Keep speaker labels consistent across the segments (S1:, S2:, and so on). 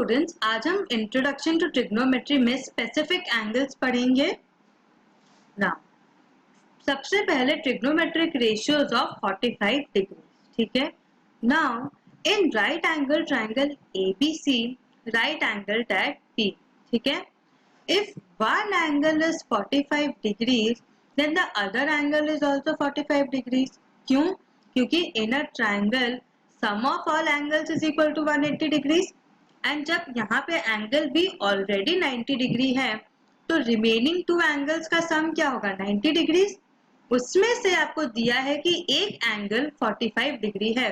S1: Students, आज हम introduction to trigonometry में स्पेसिफिक एंगल्स पढ़ेंगे। नाउ सबसे पहले ट्रिग्नोमेट्रिक रेशियोज ऑफ 45 डिग्री, ठीक है। Now in right angle triangle ABC, right angle at P, ठीक है। If one angle is 45 degrees then the other angle is also 45 degrees. क्यों? क्योंकि in a triangle sum of all angles is equal to 180 degrees and जब यहाँ पे angle भी already 90 degree है तो रिमेनिंग टू एंगल्स का सम क्या होगा? 90 डिग्रीज। उसमें से आपको दिया है कि एक एंगल 45 डिग्री है,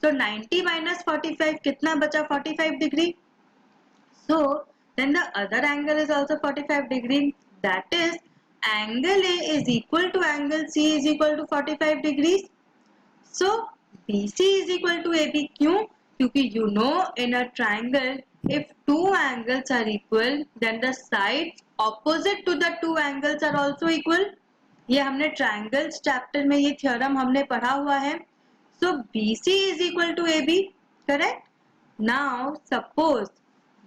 S1: तो 90 माइनस 45 कितना बचा? 45 degree. So then the other angle is also 45 degree. That is angle A is equal to angle C is equal to 45 degrees. So BC is equal to AB. क्यों? क्योंकि you know in a triangle if two angles are equal then the sides opposite to the two angles are also equal. ये हमने triangles chapter में ये theorem हमने पढ़ा हुआ है. So BC is equal to AB, correct? Now suppose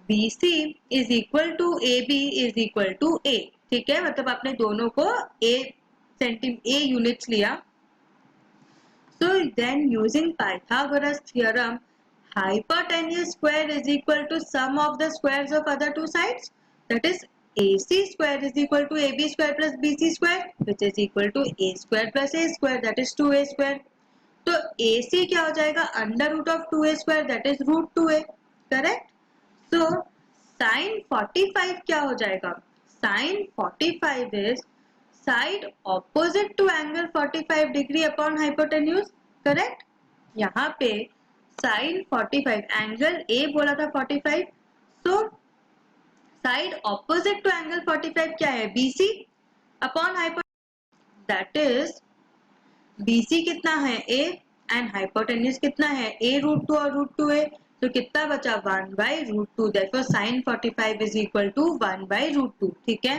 S1: BC is equal to AB is equal to A, ठीक है, मतलब आपने दोनों को A units लिया. So then using Pythagoras theorem, hypotenuse square is equal to sum of the squares of other two sides, that is AC square is equal to AB square plus BC square, which is equal to A square plus A square, that is 2A square. तो AC क्या हो जाएगा? Under root of 2A square, that is root 2A, correct? So sin 45 क्या हो जाएगा? sin 45 is side opposite to angle 45 degree upon hypotenuse, correct? यहाँ पे sin 45 angle A बोला था 45, so side opposite to angle 45 क्या है? BC upon hypotenuse, that is BC कितना है? A एंड हाइपोटेन्यूज कितना है? A रूट 2 और रूट 2A, तो कितना बचा? 1 by root 2, therefore sin 45 is equal to 1 by root 2, ठीक है।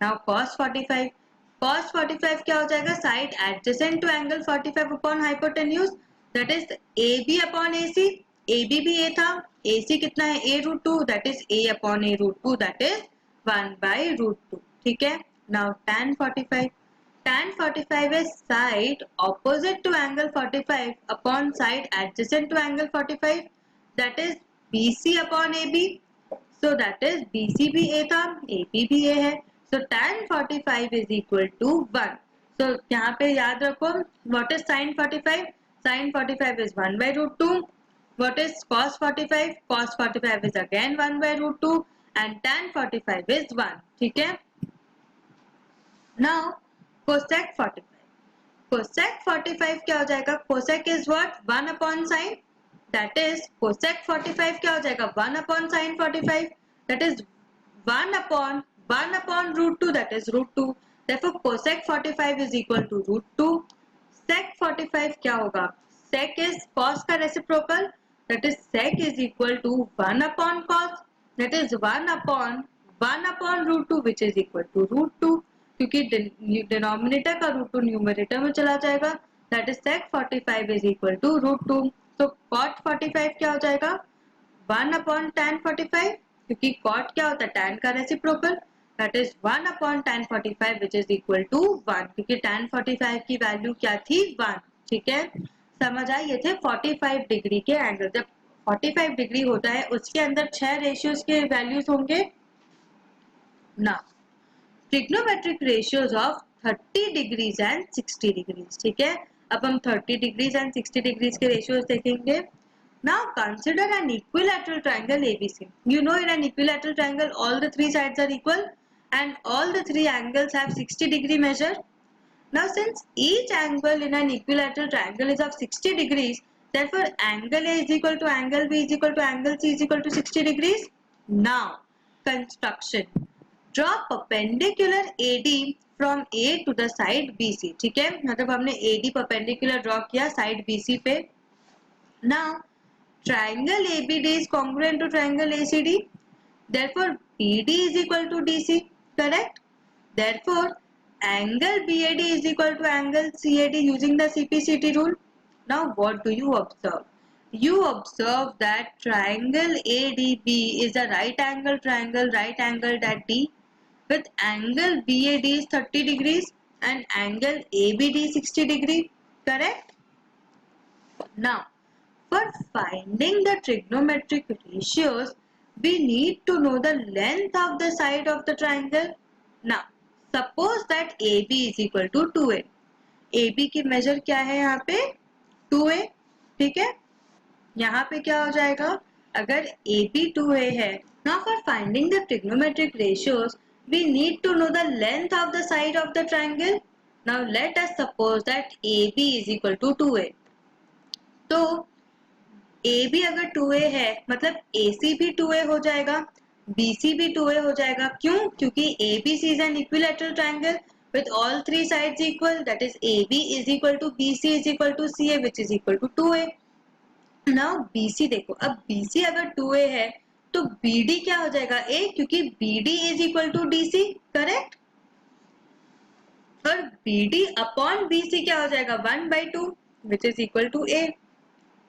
S1: नाउ cos 45 क्या हो जाएगा? Side adjacent to angle 45 upon hypotenuse, that is AB upon AC, AB भी A था, AC कितना है? A root 2, that is A upon A root 2, that is 1 by root 2, ठीक है। Now tan 45 is side opposite to angle 45 upon side adjacent to angle 45, that is BC upon AB, so that is BC भी A था, AB भी A है, so tan 45 is equal to 1. So यहाँ पे याद रखो, what is sin 45? Sin 45 is 1 by root 2. What is cos 45? Cos 45 is again 1 by root 2 and tan 45 is 1, ठीक है। Now cosec 45 क्या हो जाएगा? cosec is what? 1 upon sin, that is cosec 45 क्या हो जाएगा? 1 upon sin 45, that is 1 upon root 2, that is root 2, therefore cosec 45 is equal to root 2. sec 45 क्या होगा? sec is cos का reciprocal, that is sec is equal to 1 upon cos, that is 1 upon root 2, which is equal to root 2, क्योंकि denominator का root 2 numerator में चला जाएगा, that is sec 45 is equal to root 2. तो cot 45 क्या हो जाएगा? 1 अपॉन tan 45, क्योंकि cot क्या होता है? tan का reciprocal, that is 1 upon tan 45 which is equal to 1, क्योंकि tan 45 की वैल्यू क्या थी? 1, ठीक है। समझ आई? ये थे 45 डिग्री के एंगल। जब 45 डिग्री होता है उसके अंदर 6 रेशियोज के वैल्यूज होंगे ना, trigonometric ratios of 30 degrees and 60 degrees, ठीक है। अब हम 30 डिग्रीज एंड 60 डिग्रीज के रेशियोज देखेंगे। Now consider an equilateral triangle ABC. You know in an equilateral triangle all the three sides are equal and all the three angles have 60 degree measure. Now since each angle in an equilateral triangle is of 60 degrees, therefore angle A is equal to angle B is equal to angle C is equal to 60 degrees. Now construction. Draw perpendicular AD from A to the side BC, ठीक है, मतलब हमने AD perpendicular draw किया side BC पे. Now triangle ABD is congruent to triangle ACD, therefore BD is equal to DC, correct? Therefore angle BAD is equal to angle CAD using the CPCT rule. Now what do you observe? you observe that triangle ADB is a right angle triangle, right angled at D, with angle BAD is 30 degrees and angle ABD 60 degree. Correct? Now, for finding the trigonometric ratios, we need to know the length of the side of the triangle. Now, suppose that AB is equal to 2A. AB की major क्या है यहाँ पे 2A. ठीक है, यहाँ पे क्या हो जाएगा, अगर AB 2A है. Now for finding the trigonometric ratios, we need to know the length of the side of the triangle. Now let us suppose that AB is equal to 2A. तो AB अगर 2A है मतलब AC भी 2A हो जाएगा, BC भी 2A हो जाएगा. क्यों? क्योंकि ABC is an equilateral triangle with all three sides equal, that is AB is equal to BC is equal to CA which is equal to 2A. Now BC देखो, अब BC अगर 2A है तो BD क्या हो जाएगा A, क्योंकि BD is equal to DC. Correct? और BD अपॉन BC क्या हो जाएगा 1/2 which is equal to A.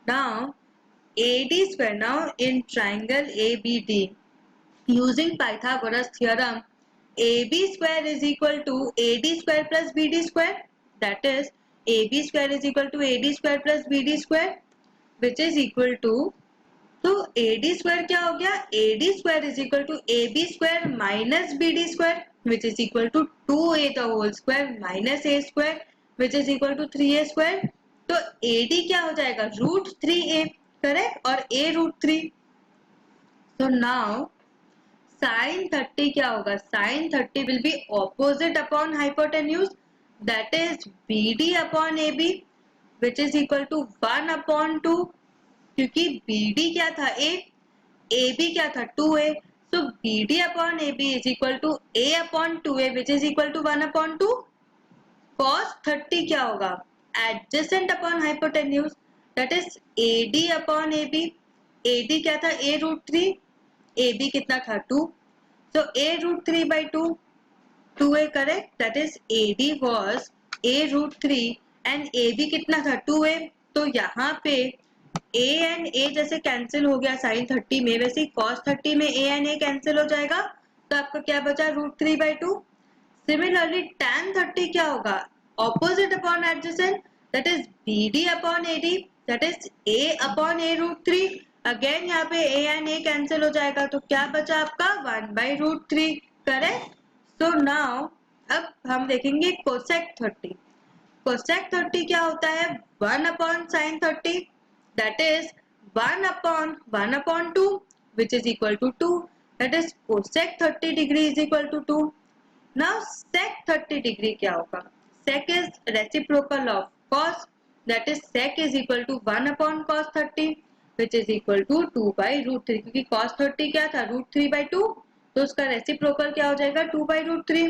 S1: Now AD square, now in triangle ABD, using Pythagoras theorem, AB square is equal to AD square plus BD square, that is AB square is equal to AD square plus BD square which is equal to, तो AD square क्या हो गया, AD square is equal to AB square minus BD square which is equal to 2A the whole square minus A square which is equal to 3A square. तो AD क्या हो जाएगा √3A. Correct? और A √3. So now sin 30 क्या होगा, sin 30 will be opposite upon hypotenuse, that is BD upon AB which is equal to 1/2. क्योंकि BD क्या था A, AB क्या था 2A, so BD upon AB is equal to A upon 2A which is equal to 1/2. cos 30 क्या होगा, adjacent upon hypotenuse, that is AD upon AB. AD क्या था A √3, AB कितना था 2, so A √3/2, 2A. Correct? that is AD was A √3 and AB कितना था 2A. तो यहाँ पे A and A जैसे कैंसिल हो गया sin 30 में, वैसे cos 30 में A and A कैंसिल हो जाएगा, तो आपका क्या बचा √3/2. सिमिलरली tan 30 क्या होगा, opposite upon adjacent, that is BD upon AD, that is A upon A √3. Again यहाँ पे A and A कैंसिल हो जाएगा, तो क्या बचा आपका 1/√3. करेक्ट? सो नाउ अब हम देखेंगे cosec 30. cosec 30 क्या होता है 1 upon sin 30, that is 1/1/2 which is equal to 2, that is cosec 30 degree is equal to 2. Now sec 30 degree क्या होगा, sec is reciprocal of cos, that is sec is equal to 1 upon cos 30 which is equal to 2/√3. क्योंकि cos 30 क्या था √3/2, तो उसका reciprocal क्या हो जाएगा 2/√3.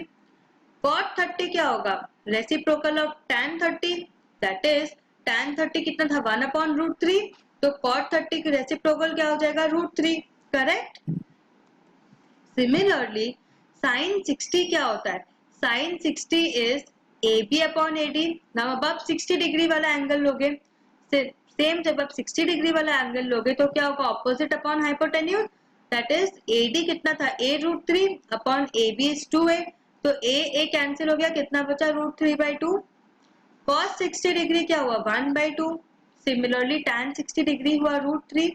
S1: cot 30 क्या होगा, reciprocal of tan 30, that is tan 30 कितना था 1/√3, तो cot 30 की रेसिप्रोकल क्या हो जाएगा √3. करेक्ट? सिमिलरली sin 60 क्या होता है, sin 60 is AB upon AD. Now अब आप 60 डिग्री वाला एंगल लोगे, सेम जब आप 60 डिग्री वाला एंगल लोगे तो क्या होगा, opposite upon hypotenuse, that is AD कितना था A √3 upon AB is 2A, तो A कैंसिल हो गया, कितना बचा √3/2. cos 60 डिग्री क्या हुआ 1/2. सिमिलरली tan 60 डिग्री हुआ √3.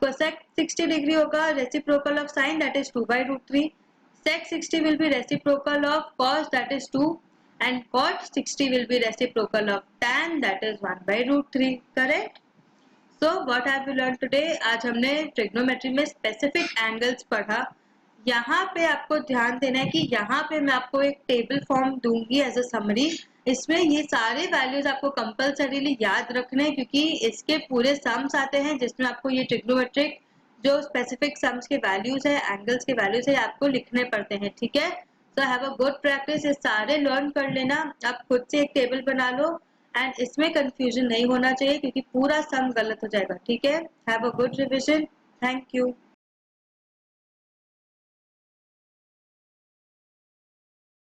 S1: cosec 60 degree होगा reciprocal of sin, that is 2/√3. sec 60 will be reciprocal of cos, that is 2, and cot 60 will be reciprocal of tan, that is 1/√3. correct? So what have we learned today? आज हमने trigonometry में specific angles पढ़ा. यहाँ पे आपको ध्यान देना है कि यहाँ पे मैं आपको एक टेबल फॉर्म दूंगी एज अ समरी. इसमें ये सारे वैल्यूज आपको कंपल्सरीली याद रखने हैं, क्योंकि इसके पूरे सम्स आते हैं जिसमें आपको ये ट्रिग्नोमेट्रिक जो स्पेसिफिक सम्स के वैल्यूज है, एंगल्स के वैल्यूज है, आपको लिखने पड़ते हैं. ठीक है? So have a good practice. ये सारे लर्न कर लेना. आप खुद से एक टेबल बना लो एंड इसमें कंफ्यूजन नहीं होना चाहिए, क्योंकि पूरा सम गलत हो जाएगा. ठीक है? Have a good revision. Thank you.